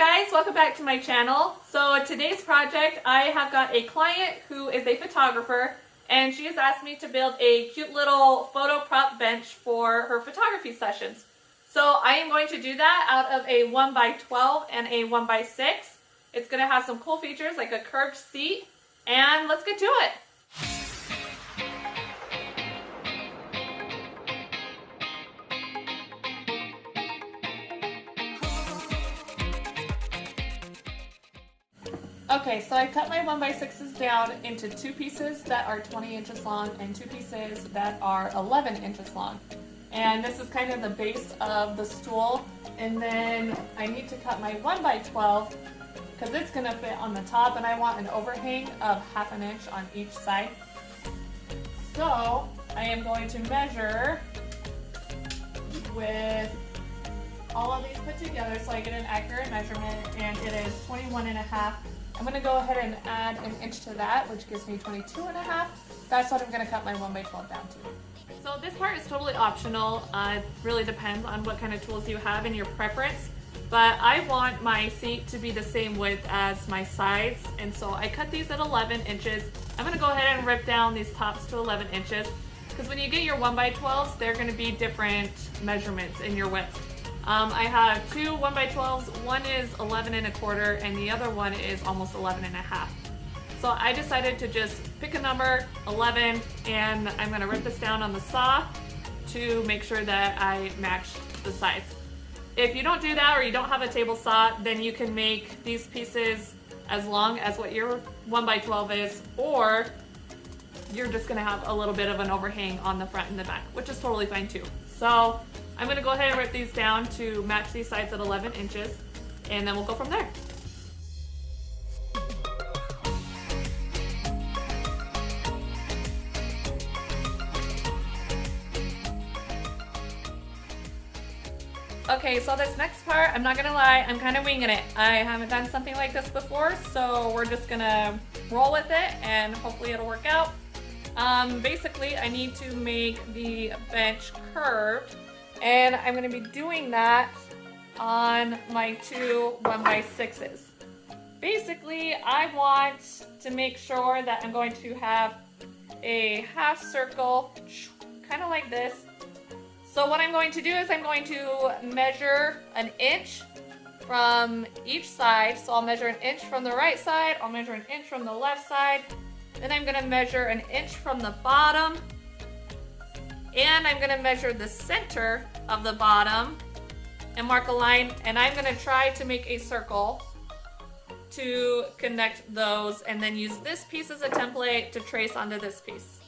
guys, welcome back to my channel. So today's project, I have got a client who is a photographer, and she has asked me to build a cute little photo prop bench for her photography sessions. So I am going to do that out of a 1x12 and a 1x6. It's going to have some cool features like a curved seat, and let's get to it. Okay, so I cut my 1x6s down into two pieces that are 20 inches long and two pieces that are 11 inches long. And this is kind of the base of the stool. And then I need to cut my 1x12 because it's going to fit on the top, and I want an overhang of 1/2 inch on each side. So I am going to measure with all of these put together so I get an accurate measurement, and it is 21.5. I'm going to go ahead and add an inch to that, which gives me 22.5. That's what I'm going to cut my 1x12 down to. So this part is totally optional. It really depends on what kind of tools you have and your preference. But I want my seat to be the same width as my sides, and so I cut these at 11 inches. I'm going to go ahead and rip down these tops to 11 inches because when you get your 1x12s, they're going to be different measurements in your width. I have two 1x12s. One is 11.25 and the other one is almost 11.5. So I decided to just pick a number, 11, and I'm going to rip this down on the saw to make sure that I match the sides. If you don't do that, or you don't have a table saw, then you can make these pieces as long as what your 1x12 is, or you're just going to have a little bit of an overhang on the front and the back, which is totally fine too. So I'm going to go ahead and rip these down to match these sides at 11 inches, and then we'll go from there. Okay, so this next part, I'm not gonna lie, I'm kind of winging it. I haven't done something like this before, so we're just gonna roll with it and hopefully it'll work out. Basically, I need to make the bench curved, and I'm gonna be doing that on my two 1x6s. Basically, I want to make sure that I'm going to have a half circle, kind of like this. So what I'm going to do is I'm going to measure an inch from each side. So I'll measure an inch from the right side, I'll measure an inch from the left side, then I'm going to measure an inch from the bottom, and I'm going to measure the center of the bottom and mark a line, and I'm going to try to make a circle to connect those, and then use this piece as a template to trace onto this piece.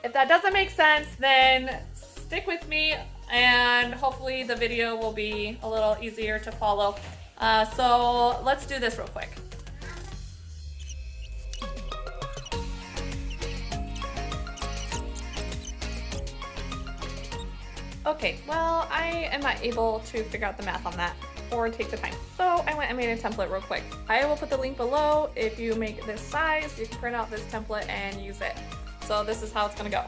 If that doesn't make sense, then stick with me and hopefully the video will be a little easier to follow. So let's do this real quick. Okay, well, I am not able to figure out the math on that or take the time. So I went and made a template real quick. I will put the link below. If you make this size, you can print out this template and use it. So this is how it's gonna go.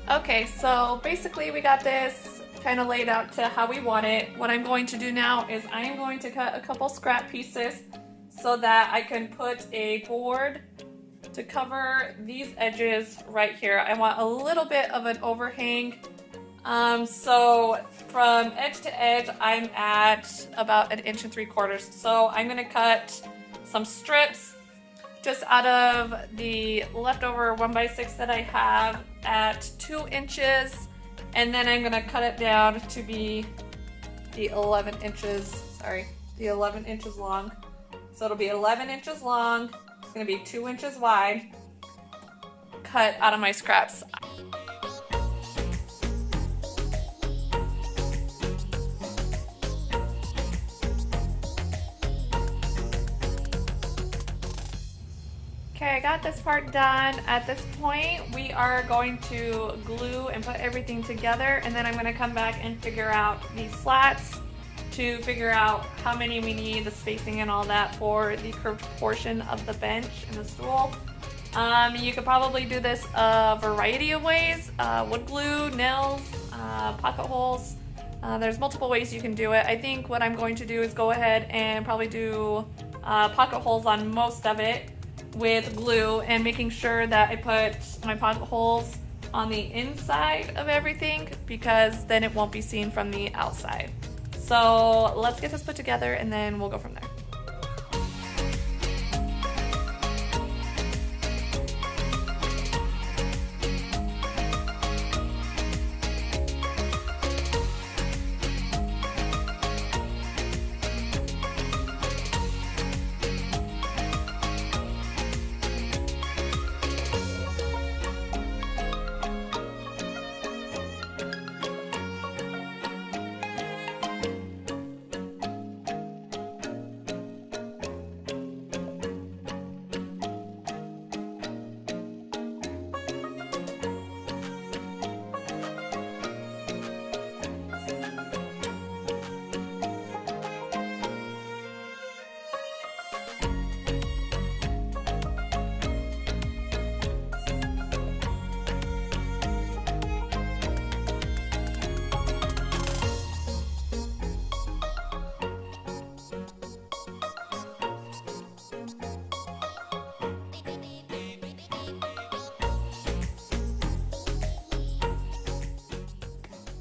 Okay, so basically we got this kind of laid out to how we want it. What I'm going to do now is I am going to cut a couple scrap pieces so that I can put a board to cover these edges right here. I want a little bit of an overhang. So from edge to edge, I'm at about 1.75 inches. So I'm going to cut some strips just out of the leftover 1x6 that I have at 2 inches, and then I'm gonna cut it down to be the 11 inches long. So it'll be 11 inches long. It's gonna be 2 inches wide. Cut out of my scraps. Okay, I got this part done. At this point, we are going to glue and put everything together, and then I'm gonna come back and figure out these slats to figure out how many we need, the spacing and all that for the curved portion of the bench and the stool. You could probably do this a variety of ways, wood glue, nails, pocket holes. There's multiple ways you can do it. I think what I'm going to do is go ahead and probably do pocket holes on most of it with glue, and making sure that I put my pocket holes on the inside of everything, because then it won't be seen from the outside. So let's get this put together and then we'll go from there.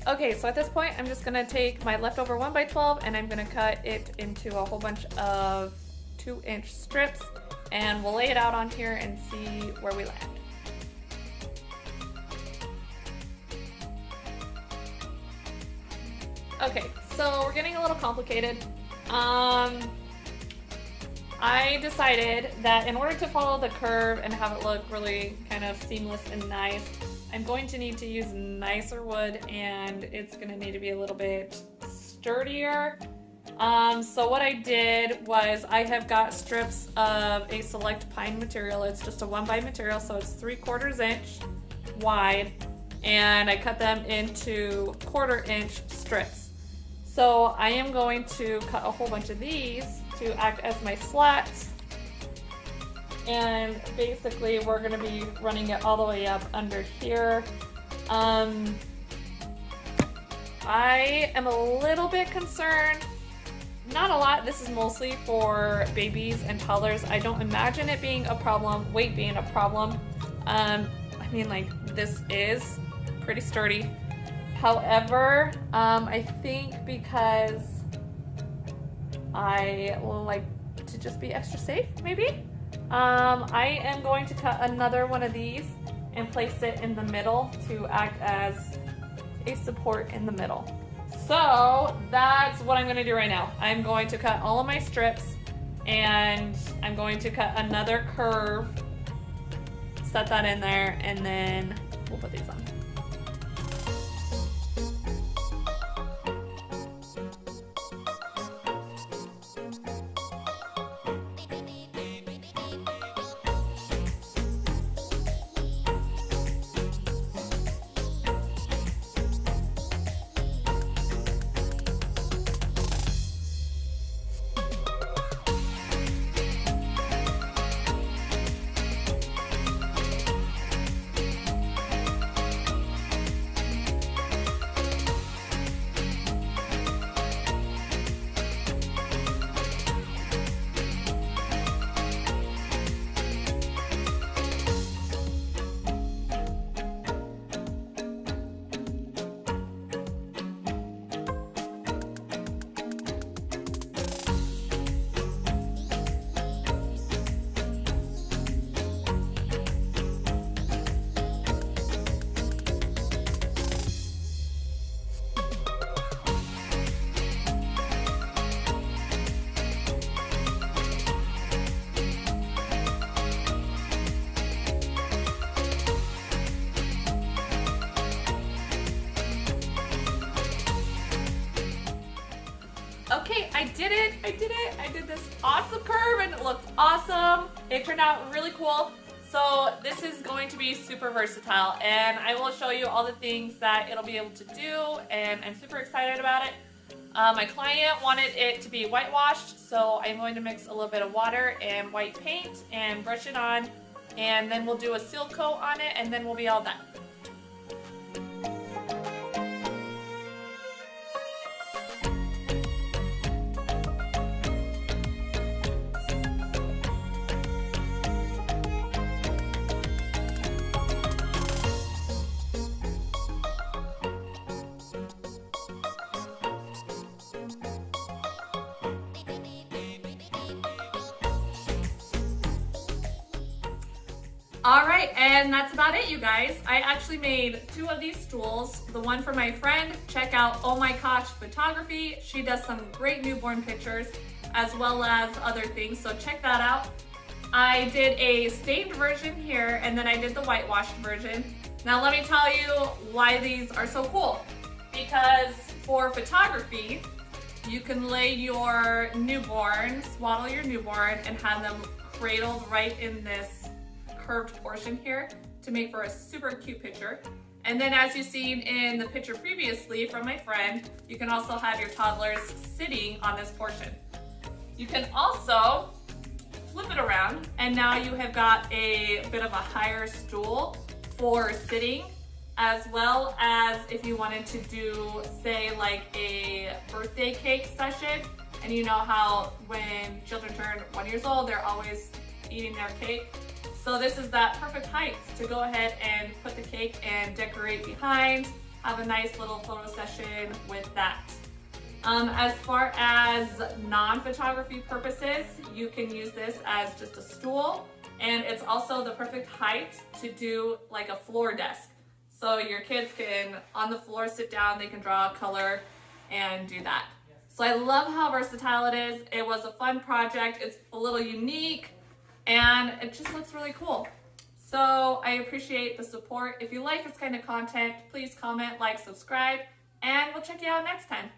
Okay, so at this point, I'm just gonna take my leftover 1x12 and I'm gonna cut it into a whole bunch of 2-inch strips, and we'll lay it out on here and see where we land. Okay, so we're getting a little complicated. I decided that in order to follow the curve and have it look really kind of seamless and nice, I'm going to need to use nicer wood, and it's going to need to be a little bit sturdier. So what I did was I have got strips of a select pine material. It's just a 1x material, so it's 3/4 inch wide, and I cut them into 1/4 inch strips. So I am going to cut a whole bunch of these to act as my slats, and basically we're going to be running it all the way up under here. I am a little bit concerned, not a lot, this is mostly for babies and toddlers. I don't imagine it being a problem, weight being a problem. I mean, like, this is pretty sturdy. However, I think because I like to just be extra safe, maybe, I am going to cut another one of these and place it in the middle to act as a support in the middle. So that's what I'm going to do right now. I'm going to cut all of my strips, and I'm going to cut another curve, set that in there, and then we'll put these on. I did it. I did this awesome curve and it looks awesome. It turned out really cool. So this is going to be super versatile and I will show you all the things that it'll be able to do and I'm super excited about it. My client wanted it to be whitewashed, so I'm going to mix a little bit of water and white paint and brush it on, and then we'll do a seal coat on it and then we'll be all done. All right, and that's about it, you guys. I actually made 2 of these stools. The one for my friend, check out Oh My Gosh Photography. She does some great newborn pictures as well as other things, so check that out. I did a stained version here, and then I did the whitewashed version. Now let me tell you why these are so cool. Because for photography, you can lay your newborn, swaddle your newborn, and have them cradled right in this curved portion here to make for a super cute picture. And then as you've seen in the picture previously from my friend, you can also have your toddlers sitting on this portion. You can also flip it around and now you have got a bit of a higher stool for sitting, as well as if you wanted to do, say, like a birthday cake session, and you know how when children turn 1 year old, they're always eating their cake. So this is that perfect height to go ahead and put the cake and decorate behind, have a nice little photo session with that. As far as non-photography purposes, you can use this as just a stool, and it's also the perfect height to do like a floor desk. So your kids can, on the floor, sit down, they can draw a color and do that. So I love how versatile it is. It was a fun project. It's a little unique, and it just looks really cool. So I appreciate the support. If you like this kind of content, please comment, like, subscribe, and we'll check you out next time.